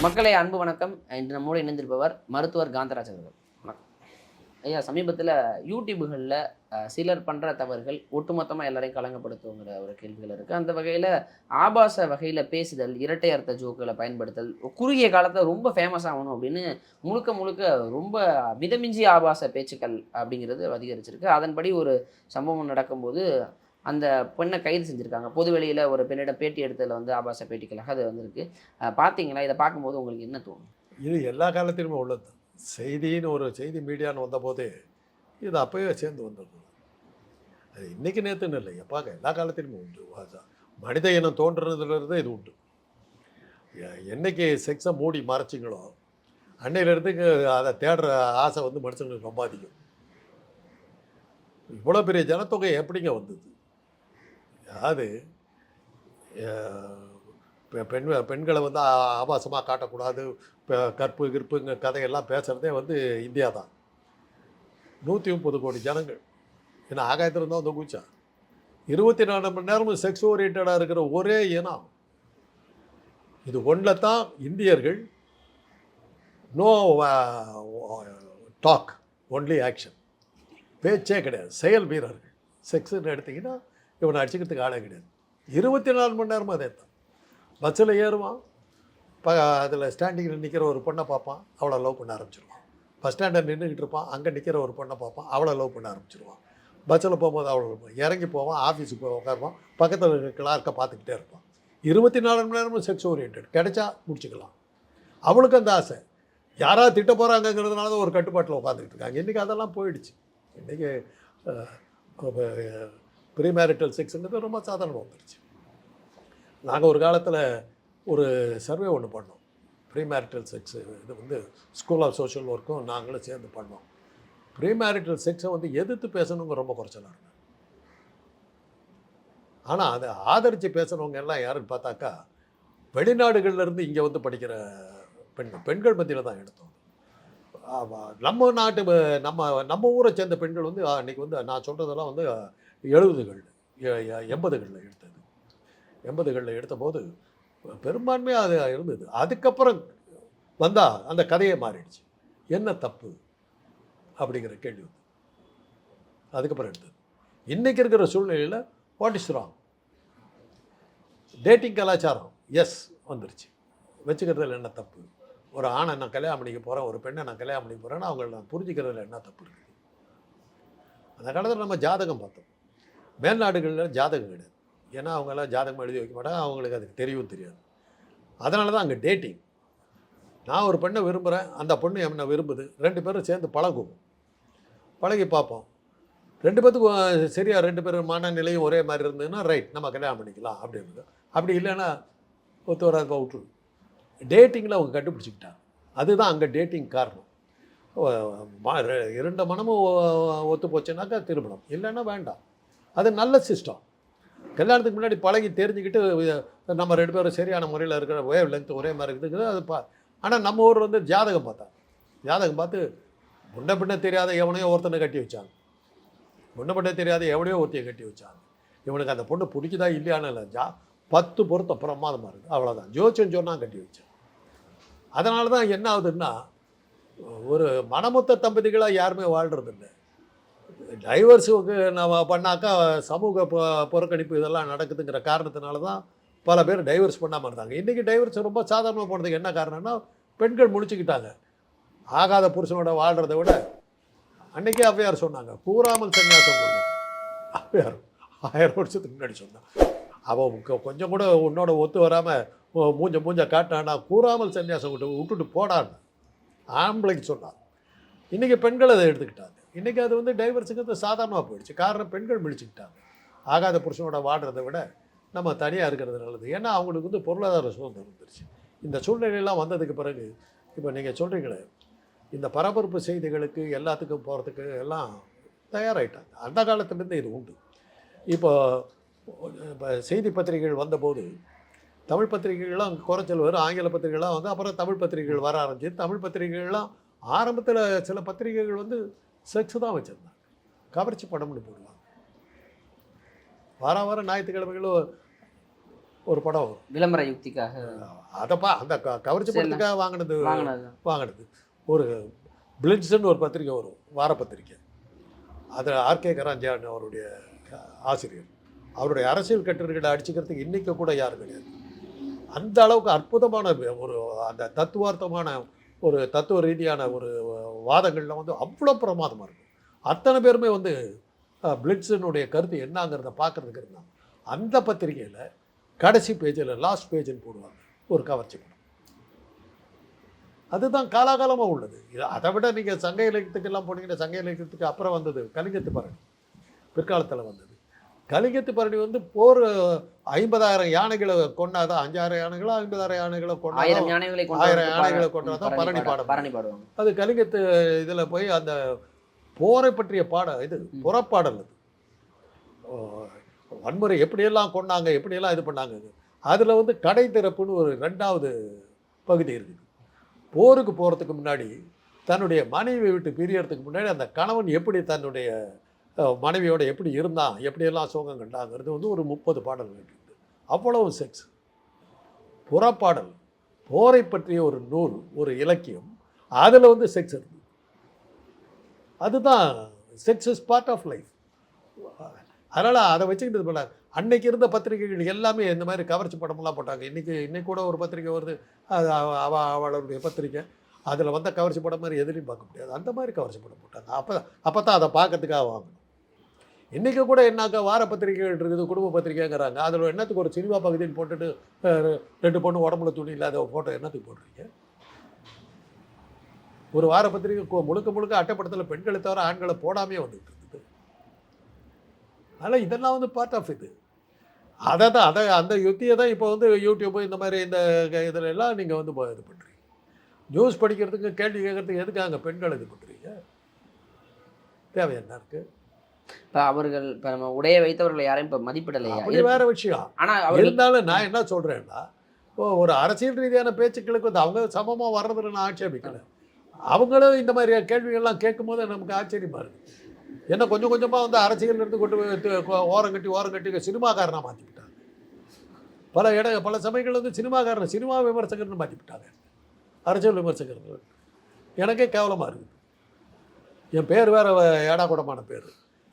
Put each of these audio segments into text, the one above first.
மக்களை அன்பு வணக்கம். இன்று நம்மோடு இணைந்திருப்பவர் மருத்துவர் காந்தராஜ் அவர்கள். வணக்கம் ஐயா. சமீபத்தில் யூடியூபுகளில் சிலர் பண்ணுற தவறுகள் ஒட்டுமொத்தமாக எல்லாரையும் கலங்கப்படுத்துங்கிற ஒரு கேள்விகள் இருக்குது. அந்த வகையில் ஆபாச வகையில் பேசுதல், இரட்டை அர்த்த ஜோக்குகளை பயன்படுத்தல், குறுகிய காலத்தில் ரொம்ப ஃபேமஸ் ஆகணும் அப்படின்னு முழுக்க முழுக்க ரொம்ப மிதமிஞ்சிய ஆபாச பேச்சுக்கள் அப்படிங்கிறது அதிகரிச்சிருக்கு. அதன்படி ஒரு சம்பவம் நடக்கும்போது அந்த பெண்ணை கைது செஞ்சுருக்காங்க. பொது வெளியில் ஒரு பெண்ணிடம் பேட்டி எடுத்ததில் வந்து ஆபாச பேட்டிகளாக அது வந்திருக்கு. பார்த்தீங்களா? இதை பார்க்கும்போது உங்களுக்கு என்ன தோணும்? இது எல்லா காலத்திலுமே உள்ளது. செய்தின்னு ஒரு செய்தி மீடியான்னு வந்தபோதே இது அப்போயே சேர்ந்து வந்தது. அது இன்றைக்கி நேற்றுன்னு இல்லை, எப்பாங்க எல்லா காலத்திலுமே உண்டு. மனித இனம் தோன்றுறதுலேருந்து இது உண்டு. என்னைக்கு செக்ஸை மூடி மறைச்சிங்களோ அன்னையிலேருந்து அதை தேடுற ஆசை வந்து மனுஷங்களுக்கு ரொம்ப அதிகம். இவ்வளோ பெரிய ஜனத்தொகை எப்படிங்க வந்தது? அதாவது பெண்களை வந்து ஆபாசமாக காட்டக்கூடாது, கற்பு கிற்புங்க கதையெல்லாம் பேசுகிறதே வந்து இந்தியா தான். 130 கோடி ஜனங்கள் ஏன்னா ஆகாயத்தில் இருந்தால் வந்து கூச்சா 24 மணி நேரமும் செக்ஸ் ஓரியன்டாக இருக்கிற ஒரே இனம் இது. ஒன்றில் தான் இந்தியர்கள் நோ டாக் ஒன்லி ஆக்ஷன், பேச்சே கிடையாது, செயல் வீரர்கள். செக்ஸுன்னு எடுத்திங்கன்னா இவனை அடிச்சுக்கிறதுக்கு ஆளே கிடையாது. 24 மணி நேரமும் அதே தான். பஸ்ஸில் ஏறுவான், அதில் ஸ்டாண்டிங்கில் நிற்கிற ஒரு பொண்ணை பார்ப்பான், அவளை லவ் பண்ண ஆரம்பிச்சிடுவான். பஸ் ஸ்டாண்டில் நின்றுக்கிட்டு இருப்பான், அங்கே நிற்கிற ஒரு பொண்ணை பார்ப்பான், அவளை லவ் பண்ண ஆரம்பிச்சிடுவான். பஸ்ஸில் போகும்போது அவளை இறங்கி போவான், ஆஃபீஸுக்கு போய் உட்காருவான், பக்கத்தில் இருக்கிற கிளார்க்கை பார்த்துக்கிட்டே இருப்பான். 24 மணி நேரமும் செக்ஸ் ஓரியன்ட், கிடைச்சா முடிச்சுக்கலாம். அவளுக்கு அந்த ஆசை. யாராவது திட்ட போகிறாங்கங்கிறதுனால தான் ஒரு கட்டுப்பாட்டில் உட்காந்துக்கிட்டு இருக்காங்க. இன்றைக்கி அதெல்லாம் போயிடுச்சு. இன்றைக்கி ப்ரீமேரிட்டல் செக்ஸுங்கிறது ரொம்ப சாதாரணமாக வந்துடுச்சு. நாங்கள் ஒரு காலத்தில் ஒரு சர்வே ஒன்று பண்ணோம். ப்ரீமேரிட்டல் செக்ஸு இது வந்து ஸ்கூல் ஆஃப் சோஷியல் ஒர்க்கும் நாங்களும் சேர்ந்து பண்ணோம். ப்ரீமேரிட்டல் செக்ஸை வந்து எதிர்த்து பேசணுங்க ரொம்ப குறைச்சலாக இருந்தது. ஆனால் அதை ஆதரித்து பேசுகிறவங்க எல்லாம் யாருன்னு பார்த்தாக்கா வெளிநாடுகள்லேருந்து இங்கே வந்து படிக்கிற பெண்கள் மத்தியில் தான் எடுத்தோம். நம்ம நாட்டு நம்ம ஊரை சேர்ந்த பெண்கள் வந்து அன்றைக்கி வந்து நான் சொல்கிறதெல்லாம் வந்து 70கள் 80களில் எடுத்தது. 80களில் எடுத்தபோது பெரும்பான்மையாக அது இருந்தது. அதுக்கப்புறம் வந்தால் அந்த கதையை மாறிடுச்சு. என்ன தப்பு அப்படிங்கிற கேள்வி வந்து அதுக்கப்புறம் எடுத்தது. இன்றைக்கி இருக்கிற சூழ்நிலையில் வாட் இஸ் ராங்? டேட்டிங் கலாச்சாரம் எஸ் வந்துருச்சு. வச்சுக்கிறதுல என்ன தப்பு? ஒரு ஆணை நான் கல்யாணம் பண்ணிக்க போகிறேன், ஒரு பெண்ணை நான் கல்யாணம் பண்ணிக்க போகிறேன்னா அவங்கள நான் புரிஞ்சுக்கிறதுல என்ன தப்பு இருக்குது? அந்த காலத்தில் நம்ம ஜாதகம் பார்த்தோம். மேல்நாடுகளில் ஜாதகம் கிடையாது. ஏன்னா அவங்கெல்லாம் ஜாதகம் எழுதி வைக்க மாட்டாங்க, அவங்களுக்கு அதுக்கு தெரியவும் தெரியாது. அதனால தான் அங்கே டேட்டிங். நான் ஒரு பெண்ணை விரும்புகிறேன், அந்த பொண்ணு என்னை விரும்புது, 2 பேரும் சேர்ந்து பழகுவோம், பழகி பார்ப்போம். 2 பேத்துக்கும் சரியா 2 பேரும் மனநிலையும் ஒரே மாதிரி இருந்ததுன்னா ரைட், நம்ம கல்யாணம் பண்ணிக்கலாம் அப்படின்னு. அப்படி இல்லைன்னா ஒத்து வராது விட்டுரு. டேட்டிங்கில் அவங்க கண்டுபிடிச்சிக்கிட்டாங்க. அதுதான் அங்கே டேட்டிங் காரணம். 2 மனமும் ஒத்து போச்சுன்னாக்கா திருமணம், இல்லைன்னா வேண்டாம். அது நல்ல சிஸ்டம். கல்யாணத்துக்கு முன்னாடி பழகி தெரிஞ்சுக்கிட்டு நம்ம 2 பேரும் சரியான முறையில் இருக்கிற வேவ் லென்த் ஒரே மாதிரி இருக்குது அது ஆனால் நம்ம ஊர் வந்து ஜாதகம் பார்த்து முன்ன பின்ன தெரியாத எவனையோ ஒருத்தனை கட்டி வச்சாங்க. முன்ன பின்ன தெரியாத எவனையோ ஒருத்தையை கட்டி வச்சாங்க. இவனுக்கு அந்த பொண்ணு பிடிக்குதா இல்லையான்னு இல்லை, 10 பொருத்தம் பிரமாதமாக இருக்குது, அவ்வளோதான். ஜோச்சின்னு சொன்னால் கட்டி வச்சான். அதனால தான் என்ன ஆகுதுன்னா ஒரு மனமொத்த தம்பதிகளாக யாருமே வாழ்கிறதில்லை. டைவர்ஸுக்கு நம்ம பண்ணாக்கா சமூக புறக்கணிப்பு இதெல்லாம் நடக்குதுங்கிற காரணத்தினால தான் பல பேர் டைவர்ஸ் பண்ணாமல் இருந்தாங்க. இன்றைக்கி டைவர்ஸ் ரொம்ப சாதாரணமாக போனதுக்கு என்ன காரணம்னா பெண்கள் முடிச்சுக்கிட்டாங்க. ஆகாத புருஷனோட வாழ்கிறத விட அன்றைக்கே ஔவையார் சொன்னாங்க, கூறாமல் சன்னியாசம் கொள்ளும். ஔவையார் 1000 வருஷத்துக்கு முன்னாடி சொன்னான். அவன் கொஞ்சம் கூட உன்னோட ஒத்து வராமல் மூஞ்ச காட்டானா கூறாமல் சன்னியாசம் விட்டுட்டு போடான்னு ஆம்பளைக்கு சொன்னான். இன்றைக்கி பெண்கள் அதை எடுத்துக்கிட்டாங்க. இன்றைக்கி அது வந்து டைவர்ஸுங்கிறது சாதாரணமாக போயிடுச்சு. காரணம் பெண்கள் முடிச்சுக்கிட்டாங்க. ஆகாத புருஷனோட வாழ்கிறத விட நம்ம தனியாக இருக்கிறது நல்லது. ஏன்னா அவங்களுக்கு வந்து பொருளாதார சுதந்திரம் வந்துருச்சு. இந்த சூழ்நிலையெல்லாம் வந்ததுக்கு பிறகு இப்போ நீங்கள் சொல்கிறீங்களே, இந்த பரபரப்பு செய்திகளுக்கு எல்லாத்துக்கும் போகிறதுக்கு எல்லாம் தயாராகிட்டாங்க. அந்த காலத்துலேருந்து இது உண்டு. இப்போ செய்தி பத்திரிகைகள் வந்தபோது தமிழ் பத்திரிகைகள்லாம் குறைச்சல் வரும், ஆங்கில பத்திரிகைகள்லாம் வந்து அப்புறம் தமிழ் பத்திரிகைகள் வர ஆரம்பிச்சு. தமிழ் பத்திரிகைகள்லாம் ஆரம்பத்தில் சில பத்திரிகைகள் வந்து செக்ஸ் தான் வச்சுருந்தாங்க, கவர்ச்சி படம்னு போடுவாங்க. வாரம் ஞாயிற்றுக்கிழமைகளும் ஒரு படம் வரும் விளம்பர யுக்திக்காக. அதப்பா அந்த கவர்ச்சி படத்துக்காக வாங்கினது வாங்கினது வாங்கினது. ஒரு பிளிட்ஸ்ன்னு ஒரு பத்திரிக்கை வரும், வார பத்திரிக்கை. அதில் ஆர்கே கராஞ்சான் அவருடைய ஆசிரியர். அவருடைய அரசியல் கட்டுரைகளை அடிச்சுக்கிறதுக்கு இன்றைக்கி கூட யாரும் கிடையாது. அந்த அளவுக்கு அற்புதமான ஒரு அந்த தத்துவார்த்தமான ஒரு தத்துவ ரீதியான ஒரு வாதங்களில் வந்து அவ்வளோ பிரமாதமாக இருக்கும். அத்தனை பேருமே வந்து பிளிட்ஸினுடைய கருத்து என்னங்கிறத பார்க்குறதுக்கு இருந்தாங்க. அந்த பத்திரிகையில் கடைசி பேஜில் லாஸ்ட் பேஜில் போடுவாங்க ஒரு கவர்ச்சி படம். அதுதான் காலாகாலமாக உள்ளது. இது அதை விட நீங்கள் சங்க இலக்கியத்துக்கெல்லாம் போனீங்கன்னா, சங்க இலக்கியத்துக்கு அப்புறம் வந்தது கலிங்கத்து பரணி, பிற்காலத்தில் வந்தது. கலிங்கத்து பரணி வந்து போர் 50,000 யானைகளை கொண்டாதான், 5,000 யானைகளோ 50,000 யானைகளை கொண்டாதான், 1000 யானைகளை 1000 யானைகளை கொண்டாதான் பரணி பாடுவாங்க. அது கலிங்கத்து இதில் போய் அந்த போரை பற்றிய இது புறப்பாடல். அது வன்முறை எப்படியெல்லாம் கொண்டாங்க, எப்படியெல்லாம் இது பண்ணாங்க. அதில் வந்து கடை திறப்புன்னு ஒரு 2வது பகுதி இருக்குது. போருக்கு போகிறதுக்கு முன்னாடி தன்னுடைய மனைவியை விட்டு பிரியறதுக்கு முன்னாடி அந்த கணவன் எப்படி தன்னுடைய மனைவியோட எப்படி இருந்தான், எப்படியெல்லாம் சோகம் கண்டாங்கிறது வந்து ஒரு 30 பாடல்கள் இருக்குது. அவ்வளவு செக்ஸ், புறப்பாடல், போரை பற்றிய ஒரு நூல், ஒரு இலக்கியம். அதில் வந்து செக்ஸ் இருக்குது. அதுதான் sex is part of life. அதனால் அதை வச்சுக்கிட்டு போல அன்னைக்கு இருந்த பத்திரிகைகள் எல்லாமே இந்த மாதிரி கவர்ச்சி படமெல்லாம் போட்டாங்க. இன்னைக்கு கூட ஒரு பத்திரிக்கை வருது, அது அவளுடைய பத்திரிக்கை. அதில் வந்த கவர்ச்சி படம் மாதிரி எதுலையும் பார்க்க முடியாது. அந்த மாதிரி கவர்ச்சி படம் போட்டாங்க. அப்போ தான் அதை பார்க்கறதுக்காக வாங்கணும். இன்றைக்கி கூட என்னாக்கா வார பத்திரிகைகள் இருக்குது, குடும்ப பத்திரிக்கைங்கிறாங்க. அதில் என்னத்துக்கு ஒரு சினிமா பகுதின்னு போட்டுட்டு 2 பொண்ணு உடம்புல துணி இல்லாத ஃபோட்டோ என்னத்துக்கு போடுறீங்க? ஒரு வார பத்திரிகை முழுக்க அட்டைப்படத்தில் பெண்களை தவிர ஆண்களை போடாமே வந்துட்டு இருக்குது. அதனால் இதெல்லாம் வந்து பார்ட் ஆஃப் இது. அந்த யுத்தியை தான் இப்போ வந்து யூடியூப்பு இந்த மாதிரி இந்த இதில் எல்லாம் நீங்கள் வந்து இது பண்ணுறீங்க. நியூஸ் படிக்கிறதுக்கு, கேள்வி கேட்கறதுக்கு எதுக்கு அங்கே பெண்கள் இது பண்ணுறீங்க? தேவை என்ன இருக்குது? இப்போ அவர்கள் இப்போ நம்ம உடைய வைத்தவர்களை யாரையும் இப்போ மதிப்பிடலையா? அது வேறு விஷயம். ஆனால் இருந்தாலும் நான் என்ன சொல்கிறேன்னா, ஒரு அரசியல் ரீதியான பேச்சுக்களுக்கு வந்து அவங்க சமமாக வர்றதுன்னு நான் ஆட்சேபிக்கலை. அவங்களும் இந்த மாதிரி கேள்விகள்லாம் கேட்கும்போது நமக்கு ஆச்சரியமாக இருக்குது. என்ன கொஞ்சம் கொஞ்சமாக வந்து அரசியல் இருந்து கொண்டு ஓரங்கட்டி சினிமாக்காரனாக மாற்றிவிட்டாங்க. பல சமயங்கள் வந்து சினிமா விமர்சகர்னு மாற்றிவிட்டாங்க. அரசியல் விமர்சகர்கள் எனக்கே கேவலமாக இருக்குது. என் பேர் வேறு ஏடாக்கூடமான பேர்.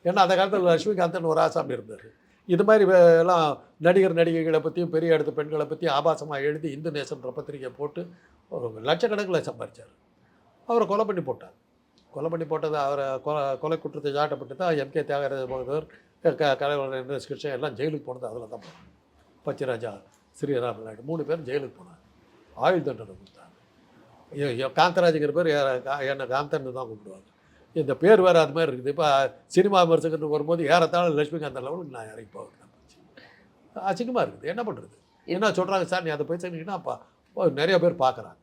ஏன்னா அந்த காலத்தில் லட்சுமிகாந்தன் ஒரு ஆசாமி இருந்தார். இது மாதிரி எல்லாம் நடிகைகளை பற்றியும் பெரிய இடத்து பெண்களை பற்றியும் ஆபாசமாக எழுதி இந்து நேசன்ற பத்திரிகை போட்டு ஒரு லட்சக்கணக்கில் சம்பாதிச்சார். அவரை கொலை பண்ணி போட்டது அவரை கொலை குற்றத்தை சாட்டப்பட்டு தான் எம்கே தியாகராஜ பகதூர், கலைவரன் கிருஷ்ணன் எல்லாம் ஜெயிலுக்கு போனது அதில் தான் போனாங்க. பச்சராஜா, ஸ்ரீராம நாயுடு 3 பேரும் ஜெயிலுக்கு போனாங்க. ஆயுள் தண்டனை கொடுத்தாங்க. காந்தராஜுங்கிற பேர் என்னை காந்தன்னு தான் கூப்பிடுவாங்க. இந்த பேர் வேறு அது மாதிரி இருக்குது. இப்போ சினிமா விமர்சகர்னு வரும்போது ஏறத்தாழ லட்சுமிகாந்தன் லெவலுக்கு நான் இறங்கி போகிறேன். அசிங்கமாக இருக்குது. என்ன பண்ணுறது? என்ன சொல்கிறாங்க சார், நீ அதை போய் சொன்னீங்கன்னா அப்போ நிறைய பேர் பார்க்குறாங்க.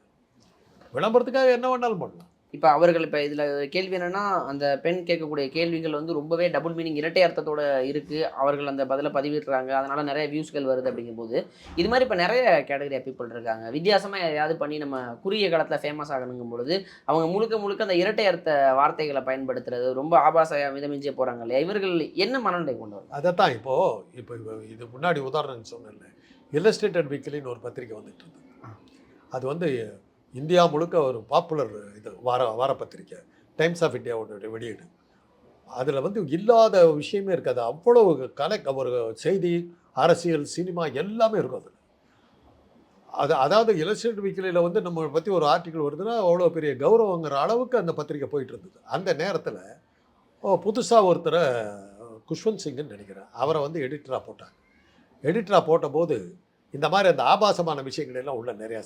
விளம்பரத்துக்காக என்ன வேணாலும் பண்ணலாம். இப்போ அவர்கள் இப்போ இதில் கேள்வி என்னென்னா, அந்த பெண் கேட்கக்கூடிய கேள்விகள் வந்து ரொம்பவே டபுள் மீனிங், இரட்டை அர்த்தத்தோடு இருக்குது. அவர்கள் அந்த பதிலை பதிவிடுறாங்க, அதனால் நிறைய வியூஸ்கள் வருது. அப்படிங்கும்போது இது மாதிரி இப்போ நிறைய கேட்டகரி ஆஃப் பீப்புள் இருக்காங்க. வித்தியாசமாக எதையாவது பண்ணி நம்ம குறுகிய காலத்தில் ஃபேமஸ் ஆகணுங்கும் பொழுது அவங்க முழுக்க அந்த இரட்டை அர்த்த வார்த்தைகளை பயன்படுத்துறது, ரொம்ப ஆபாச மிதமிஞ்சியே போகிறாங்க இல்லையா? இவர்கள் என்ன மனநிலை கொண்டு வரும்? அதை தான் இப்போ இது முன்னாடி உதாரணம் சொன்னேன்ல, இல்லஸ்ட்ரேட்டட் வீக்லின்னு ஒரு பத்திரிக்கை வந்துட்டு இருந்தது. அது வந்து இந்தியா முழுக்க ஒரு பாப்புலர் இது வார பத்திரிக்கை, டைம்ஸ் ஆஃப் இந்தியாவோட வெளியீடு. அதில் வந்து இல்லாத விஷயமே இருக்காது. அவ்வளோ ஒரு செய்தி, அரசியல், சினிமா எல்லாமே இருக்கும் அதில். அதாவது இல்லஸ்ட்ரேட்டட் வீக்லியில் வந்து நம்ம பற்றி ஒரு ஆர்டிக்கல் வருதுன்னா அவ்வளோ பெரிய கௌரவங்கிற அளவுக்கு அந்த பத்திரிக்கை போயிட்டு இருந்தது. அந்த நேரத்தில் புதுசாக ஒருத்தரை குஷ்வந்த் சிங்குன்னு நினைக்கிறேன், அவரை வந்து எடிட்டராக போட்டாங்க. எடிட்டராக போட்டபோது இந்த மாதிரி அந்த ஆபாசமான விஷயங்களெல்லாம் உள்ள நிறையா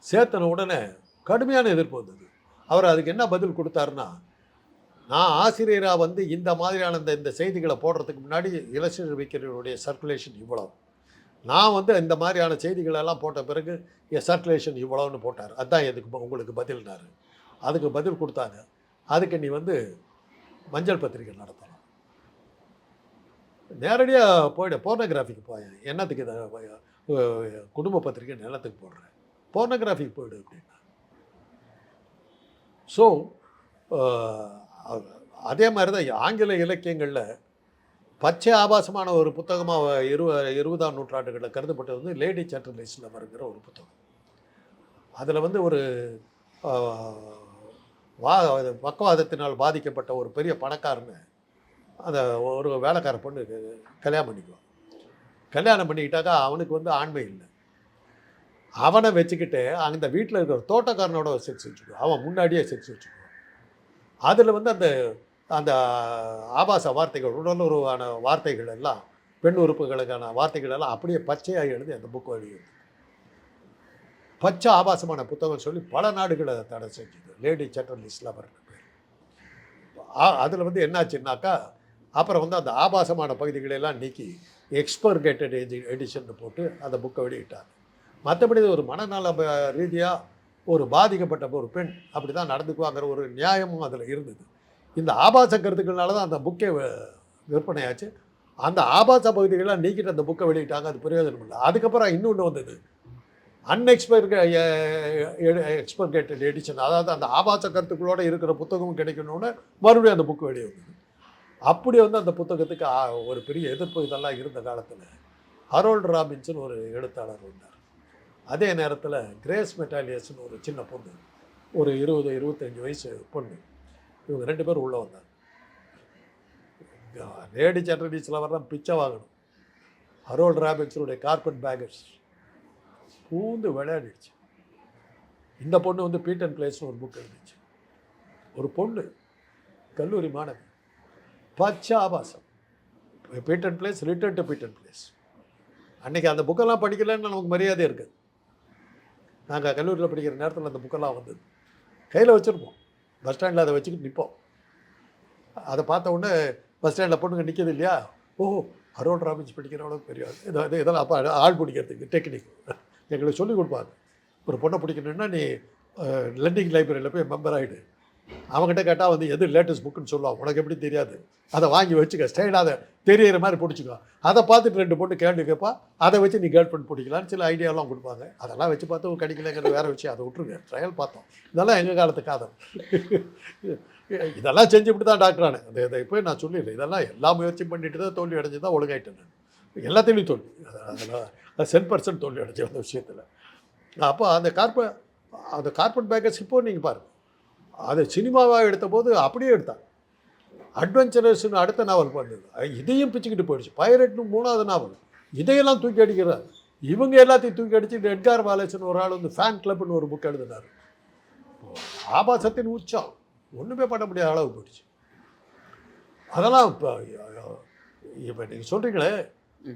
சேர்த்தன உடனே கடுமையான எதிர்ப்பு வந்தது. அவர் அதுக்கு என்ன பதில் கொடுத்தாருன்னா, நான் ஆசிரியராக வந்து இந்த மாதிரியான இந்த செய்திகளை போடுறதுக்கு முன்னாடி இல்லஸ்ட்ரேட்டட் வீக்லியுடைய சர்க்குலேஷன் இவ்வளோ, நான் வந்து இந்த மாதிரியான செய்திகளெல்லாம் போட்ட பிறகு என் சர்க்குலேஷன் இவ்வளோன்னு போட்டார். அதுதான் எதுக்கு உங்களுக்கு பதில்னாரு. அதுக்கு பதில் கொடுத்தாங்க, அதுக்கு நீ வந்து மஞ்சள் பத்திரிகை நடத்தலாம். நேரடியாக போர்னோகிராஃபிக்கு போயேன். என்னத்துக்கு இதை குடும்ப பத்திரிகை நிலத்துக்கு போடுறேன், போர்னோகிராஃபிக்கு போய்டு அப்படின்னா. ஸோ அதே மாதிரி தான் ஆங்கில இலக்கியங்களில் பச்சை ஆபாசமான ஒரு புத்தகமாக 20ஆம் நூற்றாண்டுகளில் கருதப்பட்டது வந்து லேடி சாட்டர்லிஸ்டில் வருகிற ஒரு புத்தகம். அதில் வந்து ஒரு பக்கவாதத்தினால் பாதிக்கப்பட்ட ஒரு பெரிய பணக்காரனை அந்த ஒரு வேலைக்கார பொண்ணு கல்யாணம் பண்ணிக்குவான். கல்யாணம் பண்ணிக்கிட்டாக்கா அவனுக்கு வந்து ஆண்மை இல்லை. அவனை வச்சுக்கிட்டு அந்த வீட்டில் இருக்கிற தோட்டக்காரனோட செக்ஸ் வச்சுக்குவான். அவன் முன்னாடியே செக்ஸ் வச்சுக்குவான். அதில் வந்து அந்த அந்த ஆபாச வார்த்தைகள், உடலுறவான வார்த்தைகள் எல்லாம், பெண் உறுப்புகளுக்கான வார்த்தைகள் எல்லாம் அப்படியே பச்சையாக எழுதி அந்த புக் வெளியிடுது. பச்சை ஆபாசமான புத்தகம் சொல்லி பல நாடுகளை தடை செஞ்சுது லேடி சாட்டர்லிஸ்டில் வர்ற பேர். அதில் வந்து என்னாச்சுன்னாக்கா அப்புறம் வந்து அந்த ஆபாசமான பகுதிகளெல்லாம் நீக்கி எக்ஸ்பர்கேட்டட் எடிஷன் போட்டு அந்த புக்கை வெளியிட்டாங்க. மற்றபடி ஒரு மனநல ரீதியாக ஒரு பாதிக்கப்பட்ட ஒரு பெண் அப்படி தான் நடந்துக்குவாங்கிற ஒரு நியாயமும் அதில் இருந்தது. இந்த ஆபாச கருத்துக்கள்னால தான் அந்த புக்கே விற்பனையாச்சு. அந்த ஆபாச பகுதிகளெலாம் நீக்கிட்டு அந்த புக்கை வெளியிட்டாங்க. அது பிரயோஜனம் இல்லை. அதுக்கப்புறம் இன்னொன்று வந்தது, எக்ஸ்பர்கேட்டட் எடிஷன். அதாவது அந்த ஆபாச கருத்துக்களோடு இருக்கிற புத்தகமும் கிடைக்கணும்னு மறுபடியும் அந்த புக்கு வெளியே வந்தது. அப்படி வந்து அந்த புத்தகத்துக்கு ஒரு பெரிய எதிர்ப்பு இதெல்லாம் இருந்த காலத்தில் ஹரோல்ட் ராபின்சன் ஒரு எழுத்தாளர் வந்தார். அதே நேரத்தில் கிரேஸ் மெட்டாலியஸ்னு ஒரு சின்ன பொண்ணு, ஒரு 20-25 வயசு பொண்ணு, இவங்க 2 பேர் உள்ளே வந்தாங்க. லேடி சாட்டர்லிஸ்டில் வர பிச்சை வாங்கணும். ஹரோல்ட் ராபின்சனுடைய கார்பெட் பேகர்ஸ் பூந்து விளையாடிடுச்சு. இந்த பொண்ணு வந்து பீட் அண்ட் பிளேஸ்னு ஒரு புக் எழுதிச்சு. ஒரு பொண்ணு கல்லூரி மாணவி, பச்சை ஆபாசம். Beat and blaze, return to beat and blaze. அன்றைக்கி அந்த புக்கெல்லாம் படிக்கலன்னு நமக்கு மரியாதை இருக்குது. நாங்கள் கல்லூரியில் படிக்கிற நேரத்தில் அந்த புக்கெல்லாம் வந்தது, கையில் வச்சுருப்போம். பஸ் ஸ்டாண்டில் அதை வச்சுக்கிட்டு நிற்போம். அதை பார்த்த உடனே பஸ் ஸ்டாண்டில் பொண்ணுங்க நிற்கிது இல்லையா, ஓஹோ ஹரோல்ட் ராபின்ஸ் படிக்கிற அளவுக்கு பெரிய இதெல்லாம் அப்போ ஆள் பிடிக்கிறதுக்கு டெக்னிக் எங்களுக்கு சொல்லிக் கொடுப்பாங்க. ஒரு பொண்ணை பிடிக்கணுன்னா நீ லெண்டிங் லைப்ரரியில் போய் மெம்பர் ஆகிடு. அவங்ககிட்ட கேட்டால் வந்து எது லேட்டஸ்ட் புக்குன்னு சொல்லுவான். உனக்கு எப்படி தெரியாது, அதை வாங்கி வச்சுக்க, ஸ்டைலாக அதை தெரியிற மாதிரி பிடிச்சிக்கோ. அதை பார்த்துட்டு 2 பொண்ணு கேள்வி கேட்பா, அதை வச்சு நீ கேர்ள் ஃப்ரெண்ட் பிடிக்கலான்னு சில ஐடியாலாம் கொடுப்பாங்க. அதெல்லாம் வச்சு பார்த்து கிடைக்கலங்கிறது வேறு விஷயம், அதை விட்டுருங்க. ட்ரையல் பார்த்தோம். இதெல்லாம் எங்கள் காலத்து காதல். இதெல்லாம் செஞ்சுவிட்டு தான் டாக்டரானு. இதை போய் நான் சொல்லிடுறேன். இதெல்லாம் எல்லா முயற்சியும் பண்ணிட்டு தான் தோல்வி அடைஞ்சு தான் ஒழுங்காயிட்டேன் நான். எல்லாத்தையும் தோல்வி, அதெல்லாம் 100% தோல்வி அடைஞ்ச அந்த விஷயத்தில். அப்போ அந்த கார்பெட் பேக்கர்ஸ் இப்போ நீங்கள் பாருங்கள், அதை சினிமாவாக எடுத்த போது அப்படியே எடுத்தாங்க. அட்வென்ச்சரஸ்னு அடுத்த நாவல் வந்தது, இதையும் பிச்சுக்கிட்டு போயிடுச்சு. பைரட்னு 3வது நாவல், இதையெல்லாம் தூக்கி அடிக்கிறார். இவங்க எல்லாத்தையும் தூக்கி அடிச்சு எட்கார் வாலேஸ்னு ஒரு ஆள் வந்து ஃபேன் கிளப்னு ஒரு புக் எழுதினார். ஆபாசத்தின் உச்சம், ஒன்றுமே பண்ண முடியாத அளவு போயிடுச்சு. அதெல்லாம் இப்போ நீங்கள் சொல்கிறீங்களே,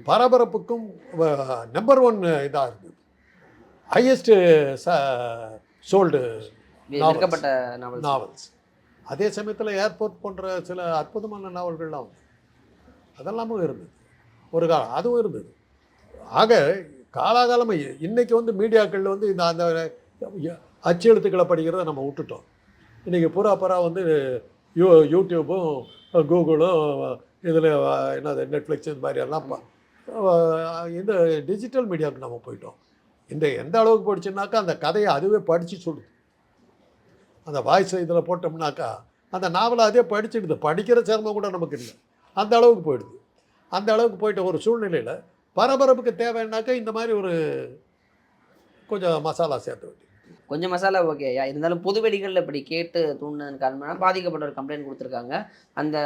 பரபரப்புக்கும் நம்பர் 1 இதாக இருந்தது, ஹையஸ்ட்டு சோல்டு நாவல்ஸ். அதே சமயத்தில் ஏர்போர்ட் போன்ற சில அற்புதமான நாவல்கள்லாம் வந்து அதெல்லாமும் இருந்தது ஒரு காலம், அதுவும் இருந்தது. ஆக காலாகாலமாக இன்றைக்கி வந்து மீடியாக்களில் வந்து இந்த அந்த அச்சு எழுத்துக்களை படிக்கிறத நம்ம விட்டுட்டோம். இன்றைக்கி பூரா வந்து யூடியூப்பும் கூகுளும் இதில் என்னது நெட்ஃப்ளிக்ஸ் இந்த மாதிரியெல்லாம் இந்த டிஜிட்டல் மீடியாவுக்கு நம்ம போயிட்டோம். எந்த அளவுக்கு போயிடுச்சுன்னாக்கா அந்த கதையை அதுவே படித்து சொல்லுது. அந்த வாய்ஸ் இதில் போட்டோம்னாக்கா அந்த நாவலை அதே படிச்சுடுது. படிக்கிற சிரமம் கூட நமக்கு இல்லை, அந்த அளவுக்கு போயிடுது. அந்த அளவுக்கு போயிட்ட ஒரு சூழ்நிலையில் பரபரப்புக்கு தேவைன்னாக்கா இந்த மாதிரி ஒரு கொஞ்சம் மசாலா சேர்த்து வேண்டியது. கொஞ்சம் மசாலா ஓகே. இருந்தாலும் பொதுவெளிகளில் இப்படி கேட்டு தூண்டினது காரணமாக பாதிக்கப்பட்டவர் கம்ப்ளைண்ட் கொடுத்துருக்காங்க. அந்த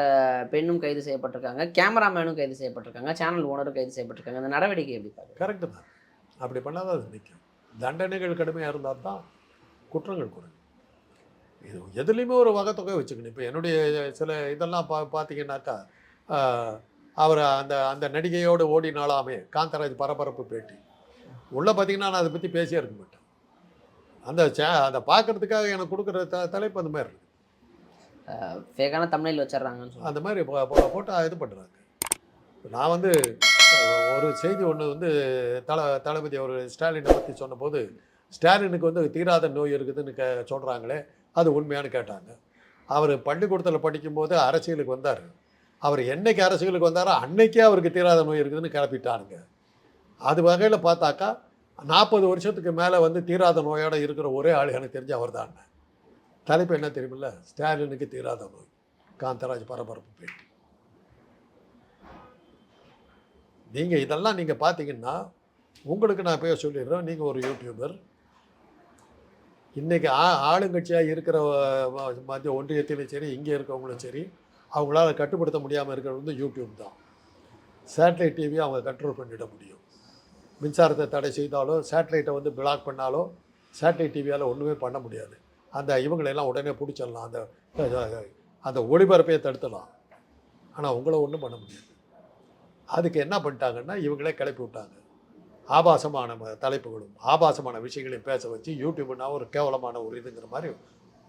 பெண்ணும் கைது செய்யப்பட்டிருக்காங்க, கேமராமேனும் கைது செய்யப்பட்டிருக்காங்க, சேனல் ஓனரும் கைது செய்யப்பட்டிருக்காங்க. அந்த நடவடிக்கை எப்படி பார்க்குறது? கரெக்டு தான். அப்படி பண்ணால் தான் அது நிற்கும். தண்டனைகள் கடுமையாக இருந்தால் தான் குற்றங்கள் குறையும். இது எதுலேயுமே ஒரு வகைத்தொகை வச்சுக்கணும். இப்போ என்னுடைய சில இதெல்லாம் பார்த்தீங்கன்னாக்கா, அவர் அந்த நடிகையோடு ஓடினாலாமே காந்தராஜ் பரபரப்பு பேட்டி உள்ளே பார்த்தீங்கன்னா நான் அதை பற்றி பேசியே இருக்க மாட்டேன். அதை பார்க்குறதுக்காக எனக்கு கொடுக்குற தலைப்பு அந்த மாதிரி இருக்குது. ஃபேக்கான தமிழில் வச்சிட்றாங்கன்னு அந்த மாதிரி போட்டு இது பண்ணுறாங்க. நான் வந்து ஒரு செய்தி ஒன்று வந்து தளபதி அவர் ஸ்டாலினை பற்றி சொன்னபோது, ஸ்டாலினுக்கு வந்து தீராத நோய் இருக்குதுன்னு சொல்கிறாங்களே, அது உண்மையானு கேட்டாங்க. அவர் பள்ளிக்கூடத்தில் படிக்கும்போது அரசியலுக்கு வந்தார். அவர் என்னைக்கு அரசியலுக்கு வந்தாரோ அன்னைக்கே அவருக்கு தீராத நோய் இருக்குதுன்னு கிளப்பிட்டானுங்க. அது வகையில் பார்த்தாக்கா 40 வருஷத்துக்கு மேலே வந்து தீராத நோயோடு இருக்கிற ஒரே ஆள் எனக்கு தெரிஞ்சு அவர் தான். தலைப்பு என்ன தெரியுமில்ல, ஸ்டாலினுக்கு தீராத நோய், காந்தராஜ் பரபரப்பு பேட்டி. நீங்கள் இதெல்லாம் நீங்கள் பார்த்தீங்கன்னா உங்களுக்கு நான் போய் சொல்லிடுறேன், நீங்கள் ஒரு யூடியூபர். இன்றைக்கி ஆளுங்கட்சியாக இருக்கிற மத்திய ஒன்றியத்திலும் சரி, இங்கே இருக்கவங்களும் சரி, அவங்களால கட்டுப்படுத்த முடியாமல் இருக்கிறது வந்து யூடியூப் தான். சேட்டலைட் டிவியை அவங்க கண்ட்ரோல் பண்ணிட முடியும். மின்சாரத்தை தடை செய்தாலோ, சேட்டலைட்டை வந்து பிளாக் பண்ணாலோ, சேட்டலைட் டிவியால் ஒன்றுமே பண்ண முடியாது. அந்த இவங்களெல்லாம் உடனே பிடிச்சிடலாம், அந்த ஒளிபரப்பையை தடுத்துடலாம். ஆனால் உங்களை ஒன்றும் பண்ண முடியாது. அதுக்கு என்ன பண்ணிட்டாங்கன்னா, இவங்களே கிளப்பி விட்டாங்க. ஆபாசமான தலைப்புகளும் ஆபாசமான விஷயங்களையும் பேச வச்சு யூடியூப்னா ஒரு கேவலமான ஒரு இதுங்கிற மாதிரி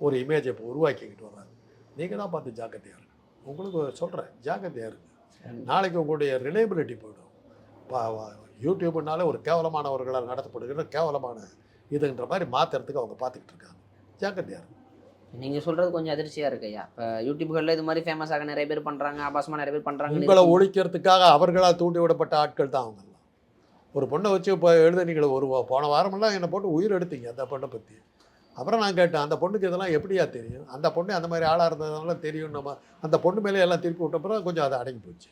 ஒரு இமேஜை இப்போ உருவாக்கிக்கிட்டு வர்றாங்க. நீங்கள் தான் பார்த்து ஜாக்கிரதையாக இருக்கு. உங்களுக்கு சொல்கிறேன், ஜாக்கிரதையாக இருக்குது. நாளைக்கு உங்களுடைய ரிலேபிலிட்டி போயிடும். யூடியூப்னால ஒரு கேவலமானவர்களால் நடத்தப்படுகிற கேவலமான இதுன்ற மாதிரி மாற்றுறதுக்கு அவங்க பார்த்துக்கிட்டு இருக்காங்க. ஜாக்கிரதையாக இருக்கு. நீங்கள் சொல்கிறது கொஞ்சம் அதிர்ச்சியாக இருக்கு ஐயா. இப்போ யூடியூப்களில் இது மாதிரி ஃபேமஸாக நிறைய பேர் பண்ணுறாங்க, ஆபாசமாக நிறைய பேர் பண்ணுறாங்க. உங்களை ஒழிக்கிறதுக்காக அவர்களால் தூண்டி விடப்பட்ட ஆட்கள் தான் அவங்கெல்லாம். ஒரு பொண்ணை வச்சு இப்போ எழுதுனீங்களே, போன வாரமெல்லாம் என்னை போட்டு உயிர் எடுத்தீங்க அந்த பொண்ணை பற்றி. அப்புறம் நான் கேட்டேன், அந்த பொண்ணுக்கு இதெல்லாம் எப்படியா தெரியும்? அந்த பொண்ணு அந்த மாதிரி ஆளாக இருந்ததுனால தெரியும். நம்ம அந்த பொண்ணு மேலே எல்லாம் திருப்பி விட்டப்பறம் கொஞ்சம் அதை அடங்கி போச்சு.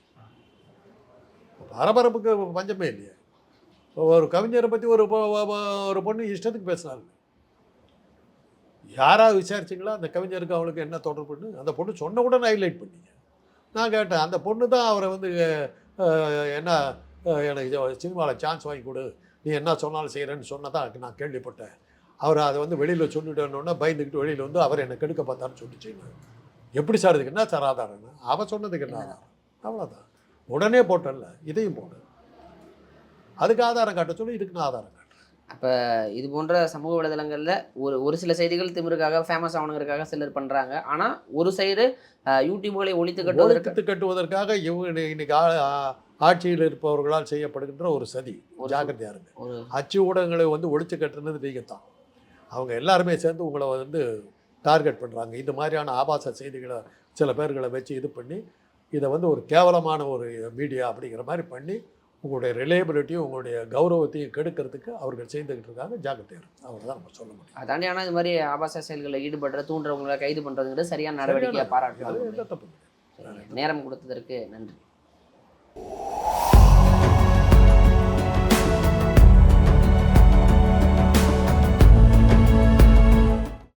பரபரப்புக்கு பஞ்சமே இல்லையா? ஒரு கவிஞரை பற்றி ஒரு பொண்ணு இஷ்டத்துக்கு பேசினாங்க. யாராவது விசாரிச்சிங்களா அந்த கவிஞருக்கு அவளுக்கு என்ன தொடர்புன்னு? அந்த பொண்ணு சொன்ன உடனே ஹைலைட் பண்ணீங்க. நான் கேட்டேன், அந்த பொண்ணு தான் அவரை வந்து என்ன எனக்கு சினிமாவில் சான்ஸ் வாங்கி கொடு, நீ என்ன சொன்னாலும் செய்கிறேன்னு சொன்னதான் நான் கேள்விப்பட்டேன். அவர் அதை வந்து வெளியில் சொல்லிட்டோன்னா பயந்துக்கிட்டு வெளியில் வந்து அவர் என்னை கெடுக்க பார்த்தாருன்னு சொல்லிச்சுன்னு. எப்படி சார் இதுக்கு என்ன சார் ஆதாரம்னு? அவன் சொன்னதுக்கு என்ன ஆதாரம்? அவ்வளோதான். உடனே போட்டேன்ல, இதையும் போட்டேன். அதுக்கு ஆதாரம் காட்ட சொல்லி இதுக்கு நான் ஆதாரம் காட்டுறேன். அப்போ இது போன்ற சமூக வலைதளங்களில் ஒரு சில செய்திகள் திமிருக்காக ஃபேமஸ் ஆகணுங்கிறதுக்காக சிலர் பண்ணுறாங்க. ஆனால் ஒரு சைடு யூடியூப்களை ஒழித்து கட்டுவதற்காக இவங்க இன்னைக்கு ஆட்சியில் இருப்பவர்களால் செய்யப்படுகின்ற ஒரு சதி. ஜாக்கிரதையாக இருங்க. அச்சு ஊடகங்களை வந்து ஒழிச்சு கட்டுறது நீங்கள் தான். அவங்க எல்லாருமே சேர்ந்து உங்களை வந்து டார்கெட் பண்ணுறாங்க. இந்த மாதிரியான ஆபாச செய்திகளை சில பேர்களை வச்சு இது பண்ணி இதை வந்து ஒரு கேவலமான ஒரு மீடியா அப்படிங்கிற மாதிரி பண்ணி உங்களுடைய ரிலேபிலிட்டியும் உங்களுடைய கௌரவத்தையும் கெடுக்கிறதுக்கு அவர்கள் செய்துக்கிட்டு இருக்காங்க. ஜாக்கிரதையாக இருக்கும். அவ்வளோதான் நம்ம சொல்ல முடியும். அதாண்டி ஆனால் இது மாதிரி ஆபாச செயல்களில் ஈடுபடுற தூண்டுறவங்களை கைது பண்ணுறதுங்கிறது சரியான நடவடிக்கையாக பாராட்டுறாங்க. எந்த தப்பு. நேரம் கொடுத்ததற்கு நன்றி.